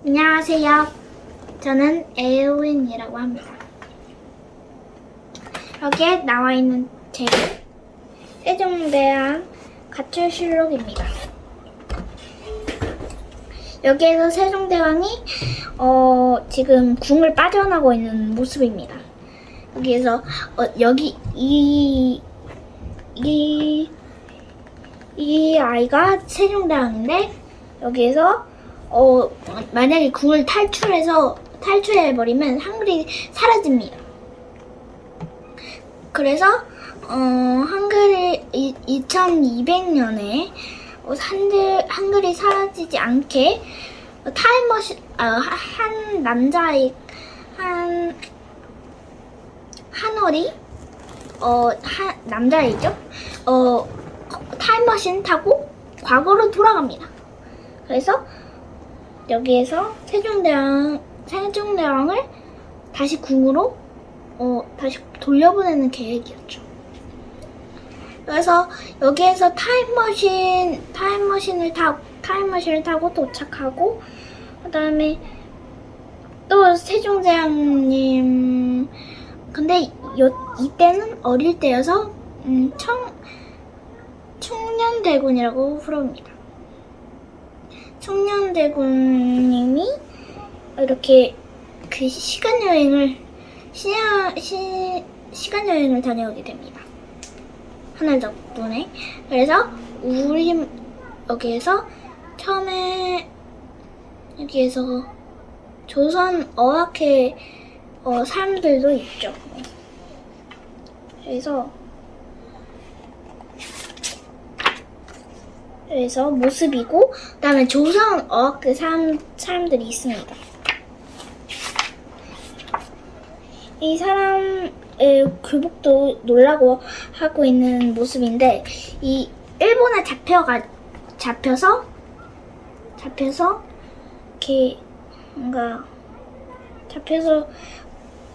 안녕하세요. 저는 에ow인이라고 합니다. 여기에 나와 있는 책은 세종대왕 가출실록입니다. 여기에서 세종대왕이 지금 궁을 빠져나가고 있는 모습입니다. 여기에서 여기 이 아이가 세종대왕인데 여기에서 만약에 궁을 탈출해버리면 한글이 사라집니다. 그래서 한글이 2200년에 한글이 사라지지 않게 타임머신 한 남자의 한월이 남자이죠. 타임머신 타고 과거로 돌아갑니다. 그래서 여기에서 세종대왕을 다시 궁으로 다시 돌려보내는 계획이었죠. 그래서 여기에서 타임머신을 타고 도착하고 그다음에 또 세종대왕님 근데 이때는 어릴 때여서 충년대군이라고 부릅니다. 충년대군님이 이렇게 그 시간여행을 다녀오게 됩니다. 하늘 덕분에. 그래서 우리 여기에서 처음에 여기에서 조선 어학회 사람들도 있죠. 그래서 모습이고 그다음에 조선 어학회 사람들이 있습니다. 이 사람의 교복도 놀라고 하고 있는 모습인데 이 일본에 잡혀서 이렇게 뭔가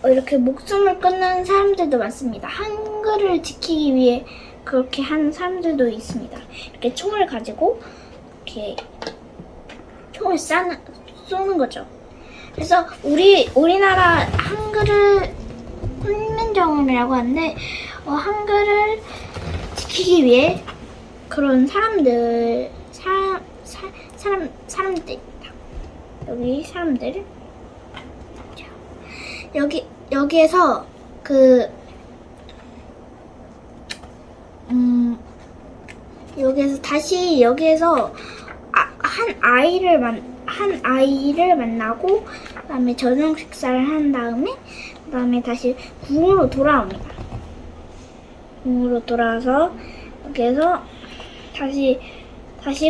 이렇게 목숨을 끊는 사람들도 많습니다. 한글을 지키기 위해 그렇게 하는 사람들도 있습니다. 이렇게 총을 가지고 이렇게 총을 쏘는 거죠. 그래서 우리나라 한글을 훈민정음이라고 하는데 한글을 지키기 위해 그런 사람들입니다. 여기 사람들. 여기에서 여기에서 한 아이를 만나고 그다음에 저녁 식사를 한 그다음에 다시 궁으로 돌아옵니다. 궁으로 돌아와서 여기에서 다시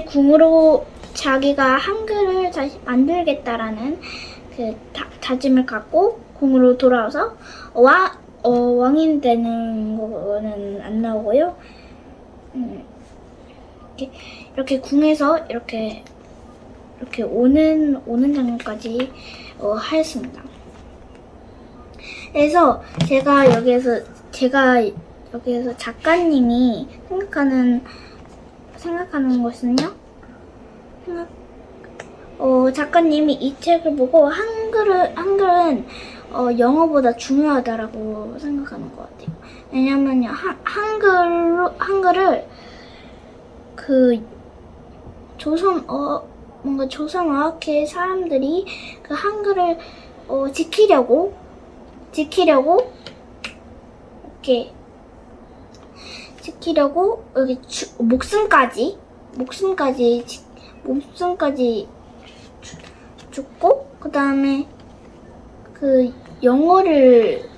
궁으로 자기가 한글을 다시 만들겠다라는 그 다짐을 갖고 궁으로 돌아와서 왕이 되는 거는 안 나오고요. 이렇게 궁에서 이렇게 오는 장면까지 하였습니다. 그래서 제가 여기에서 작가님이 생각하는 것은요. 작가님이 이 책을 보고 한글은 영어보다 중요하다라고 생각하는 것 같아요. 왜냐면요, 한글을 뭔가 조선 어학회 사람들이 그 한글을 지키려고 여기 목숨까지 죽고 그다음에 그 영어를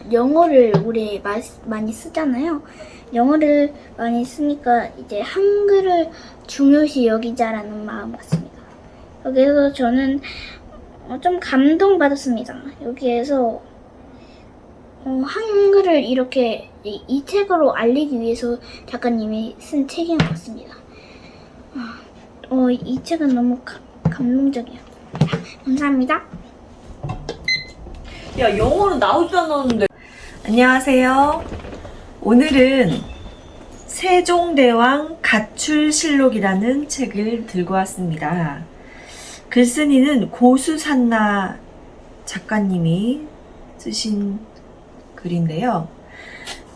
우리 많이 쓰잖아요. 영어를 많이 쓰니까 이제 한글을 중요시 여기자라는 마음 같습니다. 여기에서 저는 좀 감동받았습니다. 여기에서 한글을 이렇게 이 책으로 알리기 위해서 작가님이 쓴 책인 것 같습니다. 이 책은 너무 감동적이에요. 감사합니다. 야, 영어는 나오지도 않았는데. 안녕하세요. 오늘은 세종대왕 가출실록이라는 책을 들고 왔습니다. 글쓴이는 고수산나 작가님이 쓰신 글인데요.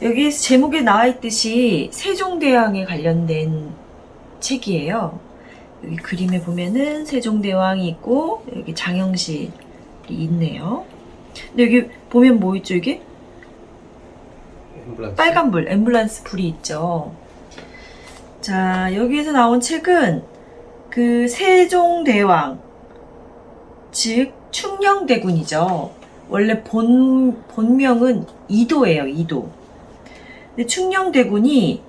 여기 제목에 나와 있듯이 세종대왕에 관련된 책이에요. 여기 그림에 보면은 세종대왕이 있고 여기 장영실이 있네요. 근데 여기 보면 뭐 있죠, 이게? 앰뷸런스. 빨간 불, 앰뷸런스 불이 있죠. 자, 여기에서 나온 책은 그 세종대왕, 즉 충녕대군이죠. 원래 본명은 이도예요, 이도. 근데 충녕대군이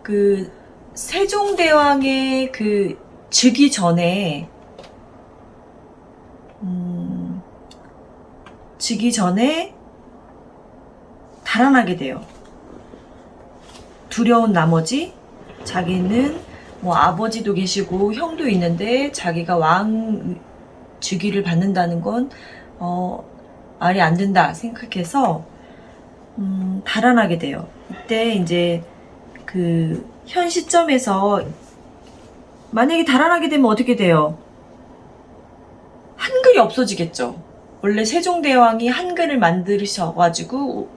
그 세종대왕의 그 즉위 전에 달아나게 돼요. 두려운 나머지 자기는 뭐 아버지도 계시고 형도 있는데 자기가 왕 즉위를 받는다는 건 말이 안 된다 생각해서 달아나게 돼요. 이때 이제 그 현 시점에서 만약에 달아나게 되면 어떻게 돼요? 한글이 없어지겠죠. 원래 세종대왕이 한글을 만드셔가지고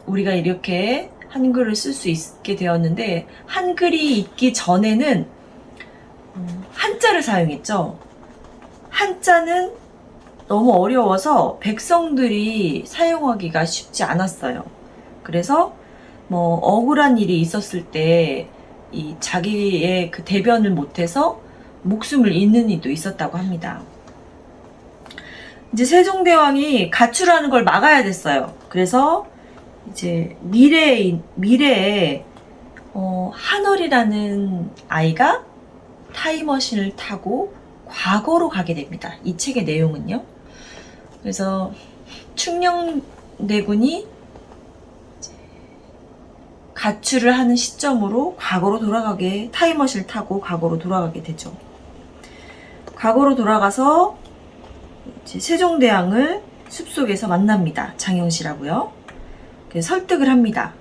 우리가 이렇게 한글을 쓸 수 있게 되었는데, 한글이 있기 전에는 한자를 사용했죠. 한자는 너무 어려워서 백성들이 사용하기가 쉽지 않았어요. 그래서 뭐 억울한 일이 있었을 때 이 자기의 그 대변을 못해서 목숨을 잃는 일도 있었다고 합니다. 이제 세종대왕이 가출하는 걸 막아야 됐어요. 그래서 이제 미래에 한월이라는 아이가 타임머신을 타고 과거로 가게 됩니다. 이 책의 내용은요. 그래서 충녕대군이 가출을 하는 시점으로 과거로 타임머신을 타고 과거로 돌아가게 되죠. 과거로 돌아가서 이제 세종대왕을 숲속에서 만납니다. 장영실하고요. 그래서 설득을 합니다.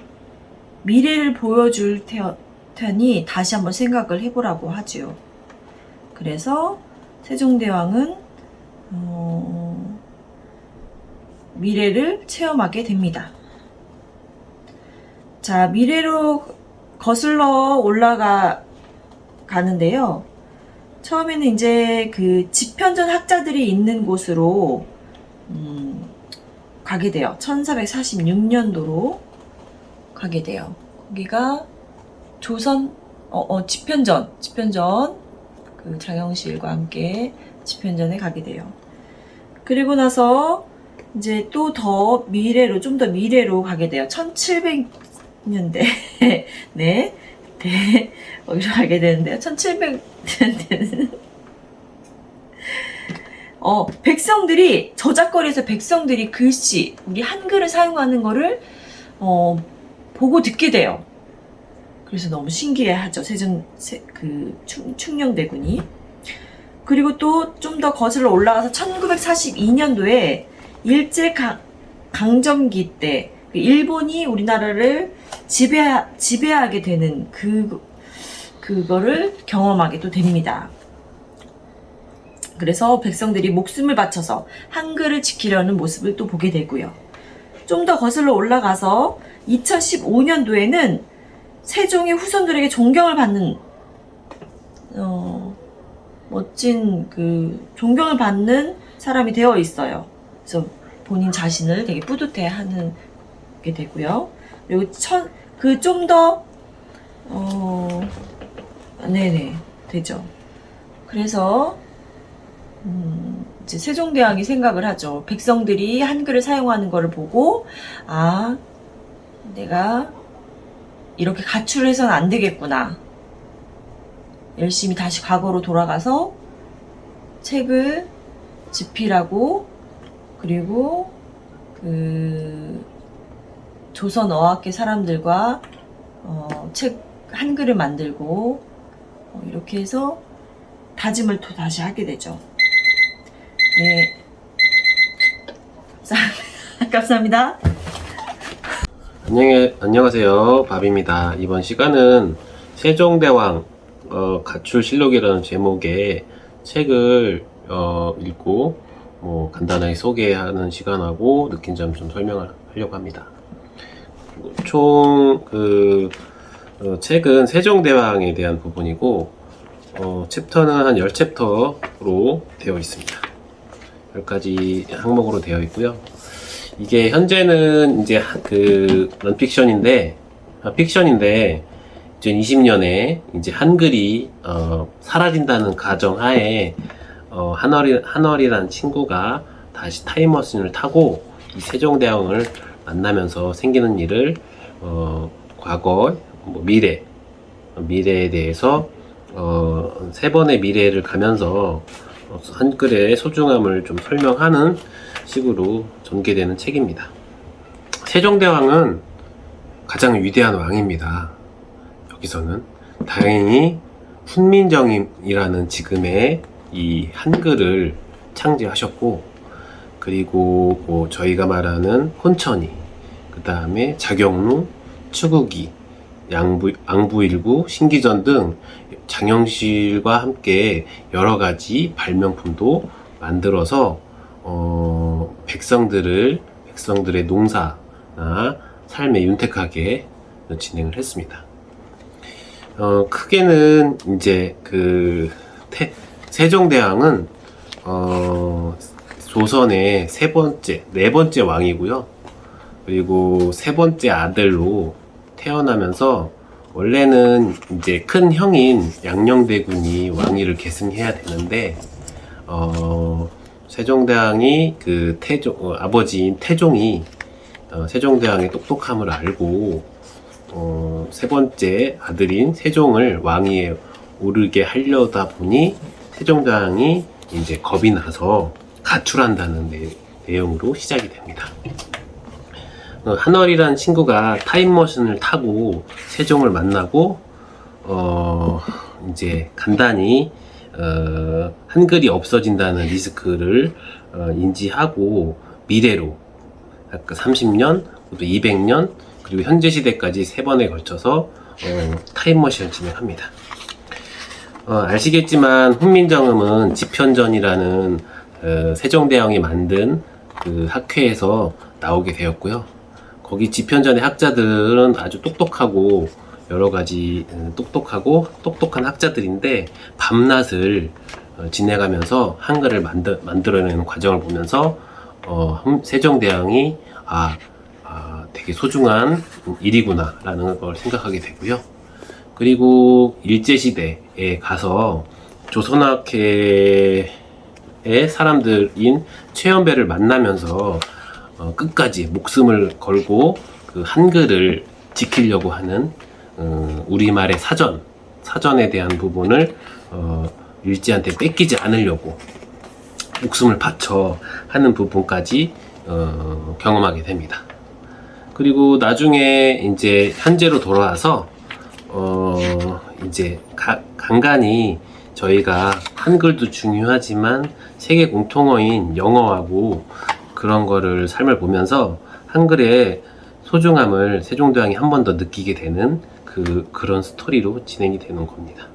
미래를 보여줄 테니 다시 한번 생각을 해보라고 하죠. 그래서 세종대왕은 미래를 체험하게 됩니다. 자, 미래로 거슬러 올라가는데요. 처음에는 이제 그 집현전 학자들이 있는 곳으로 가게 돼요. 1446년도로 가게 돼요. 거기가 조선 집현전 그 장영실과 함께 집현전에 가게 돼요. 그리고 나서 이제 또 더 미래로, 좀 더 미래로 가게 돼요. 1700년대 네, 거기로 가게 되는데요. 1700년대는 백성들이, 저작거리에서 백성들이 글씨, 우리 한글을 사용하는 거를 보고 듣게 돼요. 그래서 너무 신기해하죠. 충녕대군이. 그리고 또 좀 더 거슬러 올라가서 1942년도에 일제강점기 때 일본이 우리나라를 지배하게 되는 그거를 경험하게 또 됩니다. 그래서 백성들이 목숨을 바쳐서 한글을 지키려는 모습을 또 보게 되고요. 좀 더 거슬러 올라가서 2015년도에는 세종의 후손들에게 존경을 받는 멋진 그 존경을 받는 사람이 되어 있어요. 그래서 본인 자신을 되게 뿌듯해하는 게 되고요. 그리고 그 좀 더 네네 되죠. 그래서 이제 세종대왕이 생각을 하죠. 백성들이 한글을 사용하는 거를 보고, 아, 내가 이렇게 가출해서는 안 되겠구나. 열심히 다시 과거로 돌아가서 책을 집필하고, 그리고 그 조선 어학계 사람들과 책 한글을 만들고 이렇게 해서 다짐을 또 다시 하게 되죠. 네, 감사합니다. 안녕하세요. 밥입니다. 이번 시간은 세종대왕 가출실록이라는 제목의 책을 읽고 간단하게 소개하는 시간하고 느낀 점 좀 설명을 하려고 합니다. 총 책은 세종대왕에 대한 부분이고 챕터는 한 10챕터로 되어 있습니다. 10가지 항목으로 되어 있고요. 이게 현재는 이제 픽션인데 2020년에 이제 한글이 사라진다는 가정하에 한월이라는 친구가 다시 타임머신을 타고 이 세종대왕을 만나면서 생기는 일을 과거, 미래에 대해서 3번의 미래를 가면서 한글의 소중함을 좀 설명하는 식으로 전개되는 책입니다. 세종대왕은 가장 위대한 왕입니다. 여기서는 다행히 훈민정음이라는 지금의 이 한글을 창제하셨고, 그리고 저희가 말하는 혼천이, 그 다음에 자경루, 추구기, 앙부일구, 신기전 등 장영실과 함께 여러가지 발명품도 만들어서 백성들의 농사나 삶에 윤택하게 진행을 했습니다. 크게는 이제 세종대왕은 조선의 네 번째 왕이고요. 그리고 세 번째 아들로 태어나면서 원래는 이제 큰 형인 양녕대군이 왕위를 계승해야 되는데 세종대왕이 아버지인 태종이 세종대왕의 똑똑함을 알고 세 번째 아들인 세종을 왕위에 오르게 하려다 보니 세종대왕이 이제 겁이 나서 가출한다는 내용으로 시작이 됩니다. 한월이라는 친구가 타임머신을 타고 세종을 만나고 이제 간단히 한글이 없어진다는 리스크를 인지하고 미래로 아까 30년, 또 200년, 그리고 현재 시대까지 3번에 걸쳐서 타임머신을 진행합니다. 아시겠지만 훈민정음은 집현전이라는 세종대왕이 만든 그 학회에서 나오게 되었고요. 거기 집현전의 학자들은 아주 똑똑하고 여러가지 똑똑한 학자들인데 밤낮을 지내가면서 한글을 만들어내는 과정을 보면서 세종대왕이 되게 소중한 일이구나 라는 걸 생각하게 되고요. 그리고 일제시대에 가서 조선학회의 사람들인 최연배를 만나면서 끝까지 목숨을 걸고 그 한글을 지키려고 하는 우리말의 사전에 대한 부분을 일제한테 뺏기지 않으려고 목숨을 바쳐 하는 부분까지 경험하게 됩니다. 그리고 나중에 이제 현재로 돌아와서 이제 간간히 저희가 한글도 중요하지만 세계 공통어인 영어하고 그런 거를 삶을 보면서 한글의 소중함을 세종대왕이 한 번 더 느끼게 되는 그런 스토리로 진행이 되는 겁니다.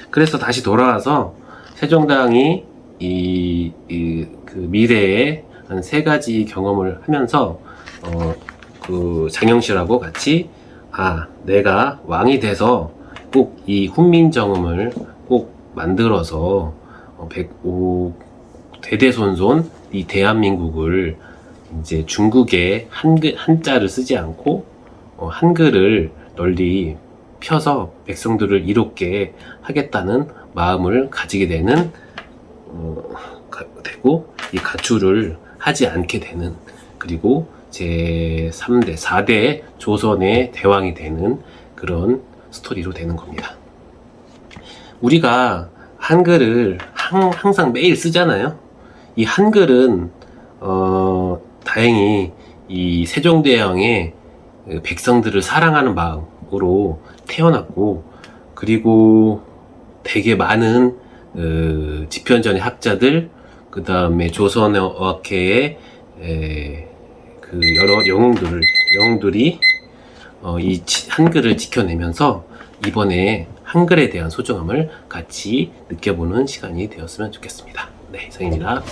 그래서 다시 돌아와서 세종대왕이 그 미래에 한 3가지 경험을 하면서 장영실하고 같이 내가 왕이 돼서 꼭 이 훈민정음을 꼭 만들어서 대대손손 이 대한민국을 이제 중국의 한자를 쓰지 않고 한글을 널리 펴서 백성들을 이롭게 하겠다는 마음을 가지게 되는 되고 이 가출을 하지 않게 되는, 그리고 제3대, 4대 조선의 대왕이 되는 그런 스토리로 되는 겁니다. 우리가 한글을 항상 매일 쓰잖아요. 이 한글은 다행히 이 세종대왕의 백성들을 사랑하는 마음으로 태어났고, 그리고 되게 많은 집현전의 학자들, 그 다음에 조선어학회의 그 여러 영웅들이 이 한글을 지켜내면서 이번에 한글에 대한 소중함을 같이 느껴보는 시간이 되었으면 좋겠습니다. 네, 이상입니다.